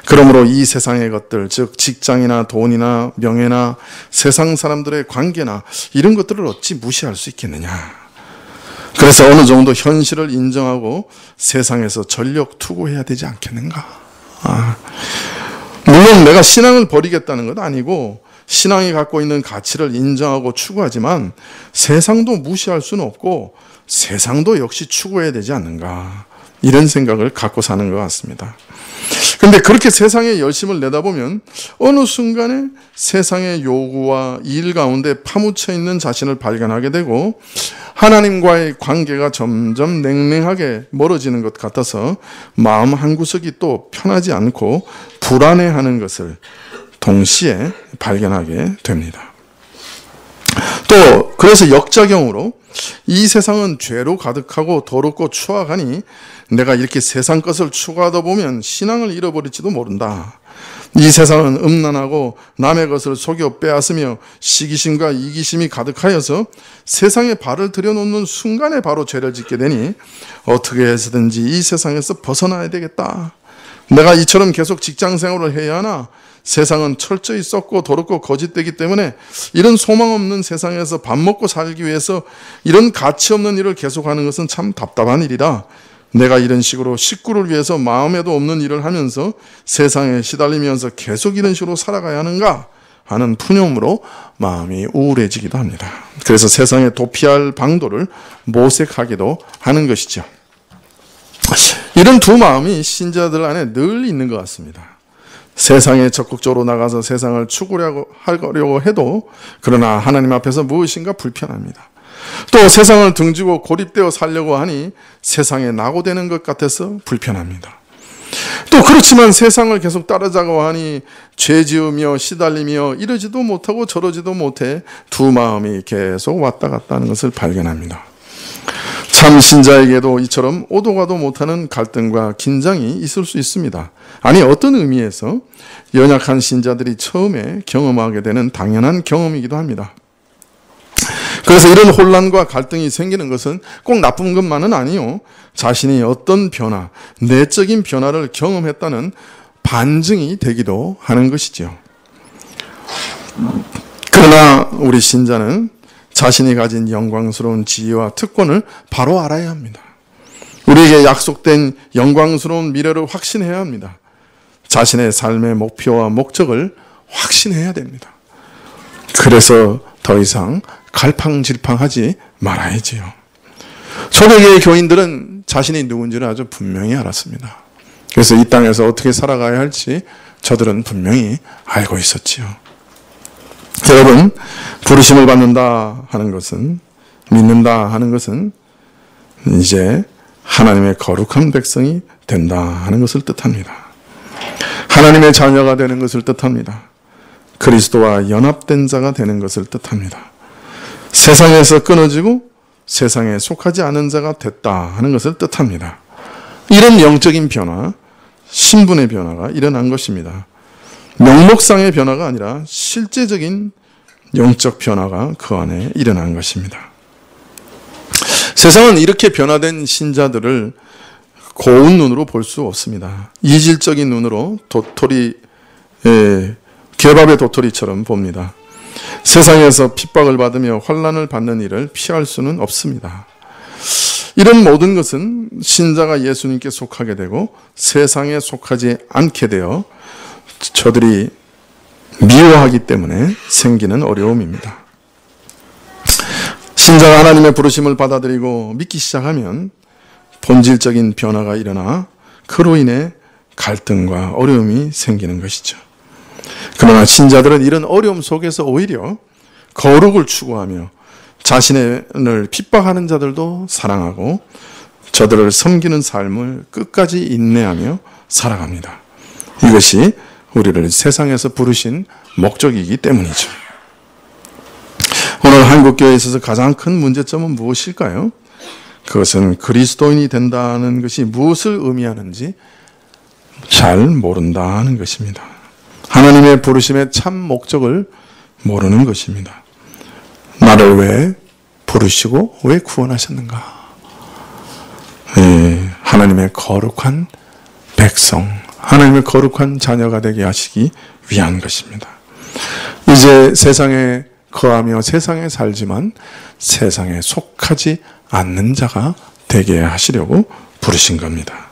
그러므로 이 세상의 것들, 즉 직장이나 돈이나 명예나 세상 사람들의 관계나 이런 것들을 어찌 무시할 수 있겠느냐. 그래서 어느 정도 현실을 인정하고 세상에서 전력 투구해야 되지 않겠는가. 물론 내가 신앙을 버리겠다는 건 아니고 신앙이 갖고 있는 가치를 인정하고 추구하지만 세상도 무시할 수는 없고 세상도 역시 추구해야 되지 않는가, 이런 생각을 갖고 사는 것 같습니다. 그런데 그렇게 세상의 열심을 내다보면 어느 순간에 세상의 요구와 일 가운데 파묻혀 있는 자신을 발견하게 되고 하나님과의 관계가 점점 냉랭하게 멀어지는 것 같아서 마음 한구석이 또 편하지 않고 불안해하는 것을 동시에 발견하게 됩니다. 또 그래서 역작용으로 이 세상은 죄로 가득하고 더럽고 추악하니 내가 이렇게 세상 것을 추구하다 보면 신앙을 잃어버릴지도 모른다. 이 세상은 음란하고 남의 것을 속여 빼앗으며 시기심과 이기심이 가득하여서 세상에 발을 들여놓는 순간에 바로 죄를 짓게 되니 어떻게 해서든지 이 세상에서 벗어나야 되겠다. 내가 이처럼 계속 직장 생활을 해야 하나? 세상은 철저히 썩고 더럽고 거짓되기 때문에 이런 소망 없는 세상에서 밥 먹고 살기 위해서 이런 가치 없는 일을 계속하는 것은 참 답답한 일이라 내가 이런 식으로 식구를 위해서 마음에도 없는 일을 하면서 세상에 시달리면서 계속 이런 식으로 살아가야 하는가 하는 푸념으로 마음이 우울해지기도 합니다. 그래서 세상에 도피할 방도를 모색하기도 하는 것이죠. 이런 두 마음이 신자들 안에 늘 있는 것 같습니다. 세상에 적극적으로 나가서 세상을 추구하려고 해도 그러나 하나님 앞에서 무엇인가 불편합니다. 또 세상을 등지고 고립되어 살려고 하니 세상에 낙오되는 것 같아서 불편합니다. 또 그렇지만 세상을 계속 따르자고 하니 죄 지으며 시달리며 이러지도 못하고 저러지도 못해 두 마음이 계속 왔다 갔다 하는 것을 발견합니다. 참 신자에게도 이처럼 오도 가도 못하는 갈등과 긴장이 있을 수 있습니다. 아니 어떤 의미에서 연약한 신자들이 처음에 경험하게 되는 당연한 경험이기도 합니다. 그래서 이런 혼란과 갈등이 생기는 것은 꼭 나쁜 것만은 아니요, 자신이 어떤 변화, 내적인 변화를 경험했다는 반증이 되기도 하는 것이죠. 그러나 우리 신자는 자신이 가진 영광스러운 지위와 특권을 바로 알아야 합니다. 우리에게 약속된 영광스러운 미래를 확신해야 합니다. 자신의 삶의 목표와 목적을 확신해야 됩니다. 그래서 더 이상 갈팡질팡하지 말아야지요. 초대교회 교인들은 자신이 누군지를 아주 분명히 알았습니다. 그래서 이 땅에서 어떻게 살아가야 할지 저들은 분명히 알고 있었지요. 여러분, 부르심을 받는다 하는 것은, 믿는다 하는 것은 이제 하나님의 거룩한 백성이 된다 하는 것을 뜻합니다. 하나님의 자녀가 되는 것을 뜻합니다. 그리스도와 연합된 자가 되는 것을 뜻합니다. 세상에서 끊어지고 세상에 속하지 않은 자가 됐다 하는 것을 뜻합니다. 이런 영적인 변화, 신분의 변화가 일어난 것입니다. 명목상의 변화가 아니라 실제적인 영적 변화가 그 안에 일어난 것입니다. 세상은 이렇게 변화된 신자들을 고운 눈으로 볼 수 없습니다. 이질적인 눈으로 개밥의 도토리처럼 봅니다. 세상에서 핍박을 받으며 환난을 받는 일을 피할 수는 없습니다. 이런 모든 것은 신자가 예수님께 속하게 되고 세상에 속하지 않게 되어 저들이 미워하기 때문에 생기는 어려움입니다. 신자가 하나님의 부르심을 받아들이고 믿기 시작하면 본질적인 변화가 일어나 그로 인해 갈등과 어려움이 생기는 것이죠. 그러나 신자들은 이런 어려움 속에서 오히려 거룩을 추구하며 자신을 핍박하는 자들도 사랑하고 저들을 섬기는 삶을 끝까지 인내하며 살아갑니다. 이것이 우리를 세상에서 부르신 목적이기 때문이죠. 오늘 한국교회에 있어서 가장 큰 문제점은 무엇일까요? 그것은 그리스도인이 된다는 것이 무엇을 의미하는지 잘 모른다는 것입니다. 하나님의 부르심의 참 목적을 모르는 것입니다. 나를 왜 부르시고 왜 구원하셨는가? 하나님의 거룩한 백성, 하나님의 거룩한 자녀가 되게 하시기 위한 것입니다. 이제 세상에 거하며 세상에 살지만 세상에 속하지 않는 자가 되게 하시려고 부르신 겁니다.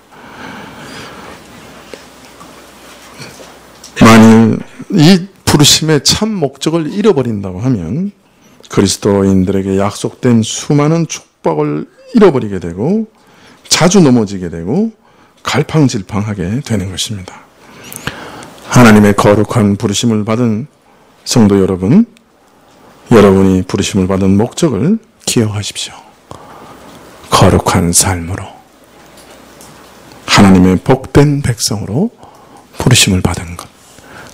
만일 이 부르심의 참 목적을 잃어버린다고 하면 그리스도인들에게 약속된 수많은 축복을 잃어버리게 되고 자주 넘어지게 되고 갈팡질팡하게 되는 것입니다. 하나님의 거룩한 부르심을 받은 성도 여러분, 여러분이 부르심을 받은 목적을 기억하십시오. 거룩한 삶으로, 하나님의 복된 백성으로 부르심을 받은 것,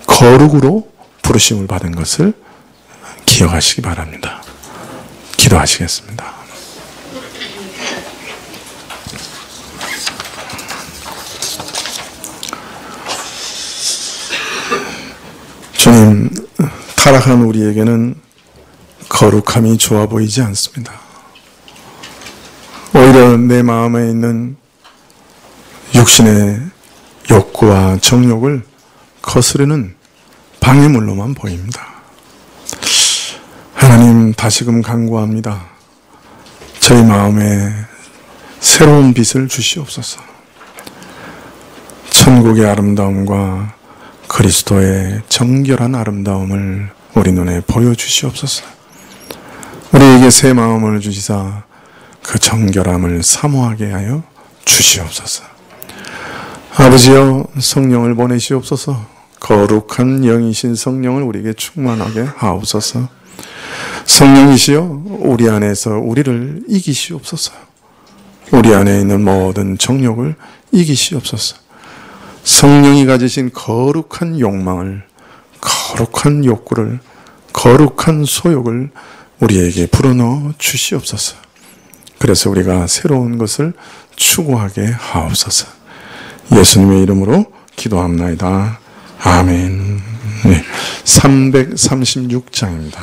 거룩으로 부르심을 받은 것을 기억하시기 바랍니다. 기도하시겠습니다. 주님, 타락한 우리에게는 거룩함이 좋아 보이지 않습니다. 오히려 내 마음에 있는 육신의 욕구와 정욕을 거스르는 방해물로만 보입니다. 하나님, 다시금 간구합니다. 저희 마음에 새로운 빛을 주시옵소서. 천국의 아름다움과 그리스도의 정결한 아름다움을 우리 눈에 보여주시옵소서. 우리에게 새 마음을 주시사 그 정결함을 사모하게 하여 주시옵소서. 아버지여, 성령을 보내시옵소서. 거룩한 영이신 성령을 우리에게 충만하게 하옵소서. 성령이시여, 우리 안에서 우리를 이기시옵소서. 우리 안에 있는 모든 정욕을 이기시옵소서. 성령이 가지신 거룩한 욕망을, 거룩한 욕구를, 거룩한 소욕을 우리에게 불어넣어 주시옵소서. 그래서 우리가 새로운 것을 추구하게 하옵소서. 예수님의 이름으로 기도합나이다. 아멘. 네, 336장입니다.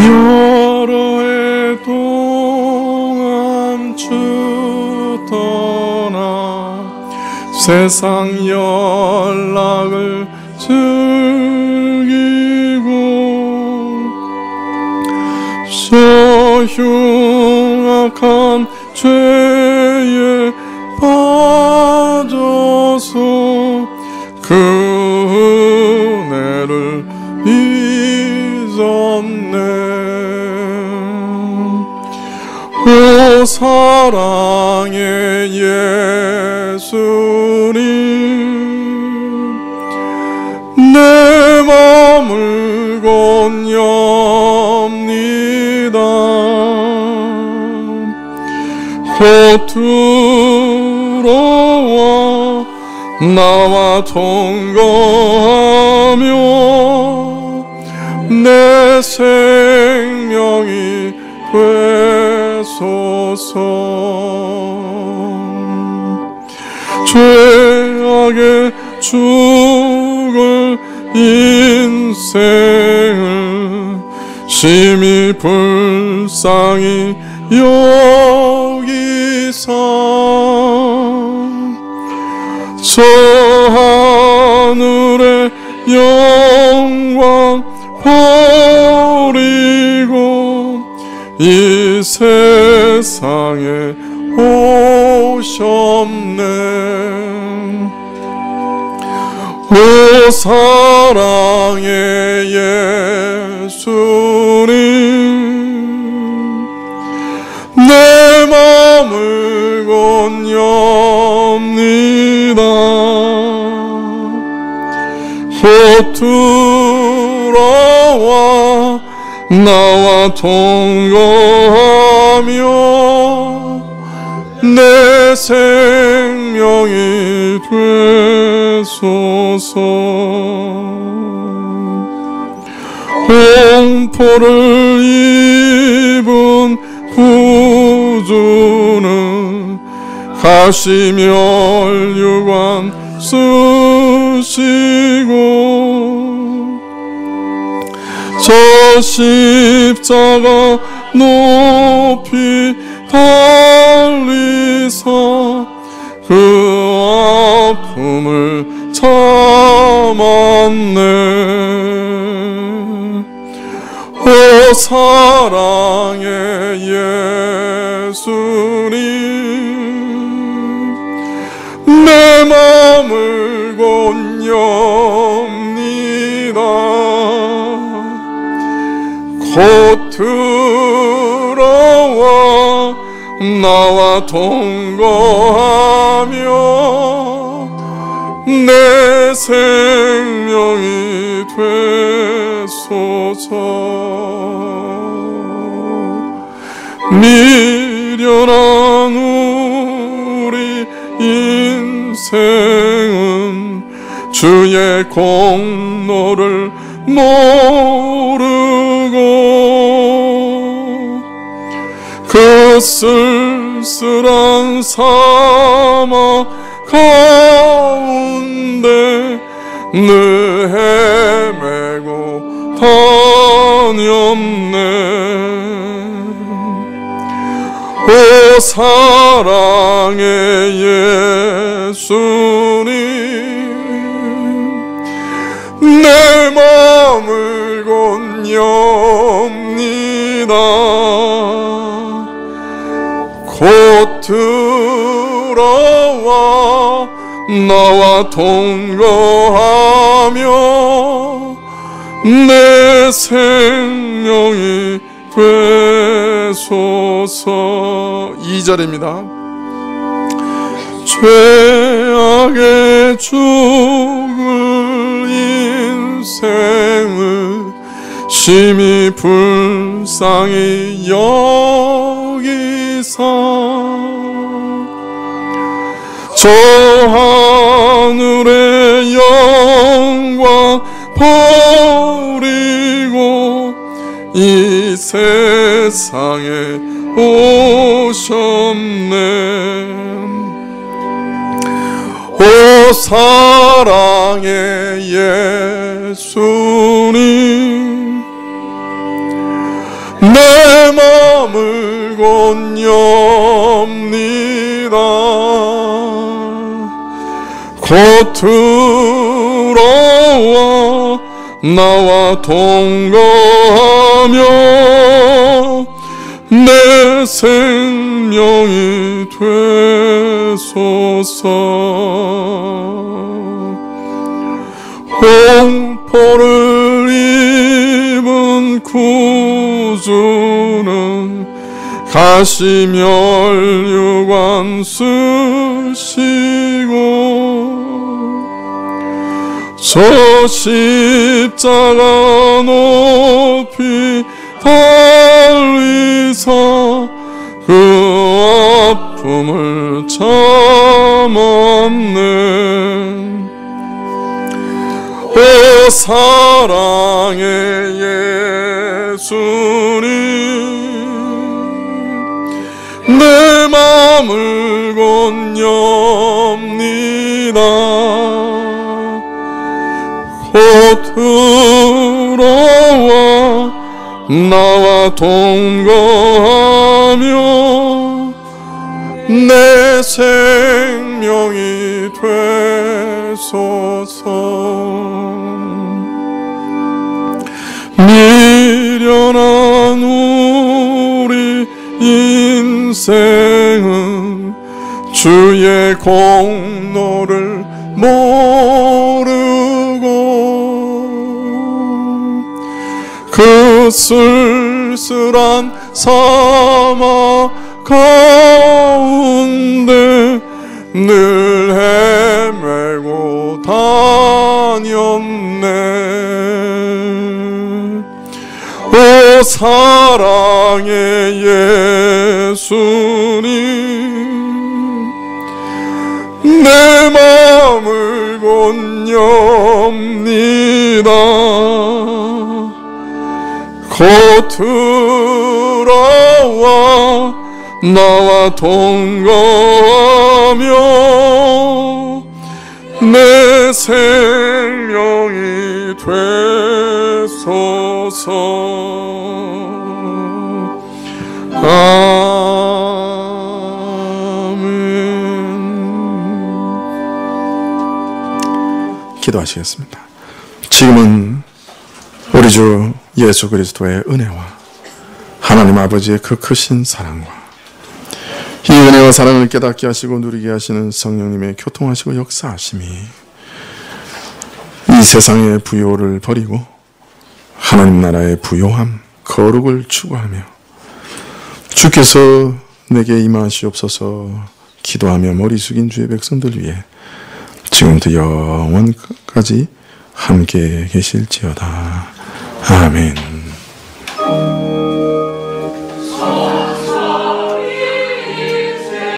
여러 해 동안 주 떠나 세상 연락을 즐기고 흉악한 죄에 빠져서 그 은혜를 잊었네. 오 사랑의 예수님, 내 맘을 건엽니다. 곧 들어와 나와 통거하며 내 생명이 되소서. 죄악에 죽을 인생을 심히 불쌍히 여기사 저 하늘의 영광 버리고 이 세상에 오셨네. 오 사랑의 예수님, 내 맘을 건엽니다. 곧 들어와 나와 통거하며 내 생명이 되소서. 공포를 입은 구주는 가시멸류관 쓰시고 저 십자가 높이 달리사 그 아픔을 참았네. 오 사랑의 예수님, 내 맘을 건엽니다. 곧 들어와 나와 동거하며 내 생명이 되소서. 미련한 우리 인생은 주의 공로를 모르고 그 쓸쓸한 사막 가운데 늘 헤매고 다녔네. 오 사랑의 예수님, 내 맘을 건엽니다. 곧 들어와 나와 동거하며 내 생명이 되소서. 2절입니다. 죄악의 죽을 인생을 심히 불쌍히 여기사 저 하늘의 영광 버리고 이 세상에 오셨네. 오 사랑의 예수님, 내 맘을 건엽니다. 곧 들어와 나와 동거하며 내 생명이 되소서. 홍포를 입은 구주는 가시멸류관 쓰시고 저 십자가 높이 달리사 그 아픔을 참았네. 오 사랑의 예수님, 내 맘을 건엽니다. 곧 들어와 나와 동거하며 내 생명이 되소서. 미련한 우리 인생은 주의 공로를 모르고 그 쓸쓸한 사막 가운데 늘 헤매고 다녔네. 오 사랑의 예수님, 내 맘을 건엽니다. 곧 들어와 나와 동거하며 내 생명이 되소서. 아멘. 기도하시겠습니다. 지금은 우리 주 예수 그리스도의 은혜와 하나님 아버지의 그 크신 사랑과 이 은혜와 사랑을 깨닫게 하시고 누리게 하시는 성령님의 교통하시고 역사하심이 이 세상의 부요를 버리고 하나님 나라의 부요함, 거룩을 추구하며 주께서 내게 임하시옵소서 기도하며 머리 숙인 주의 백성들 위해 지금부터 영원까지 함께 계실지어다. 아멘.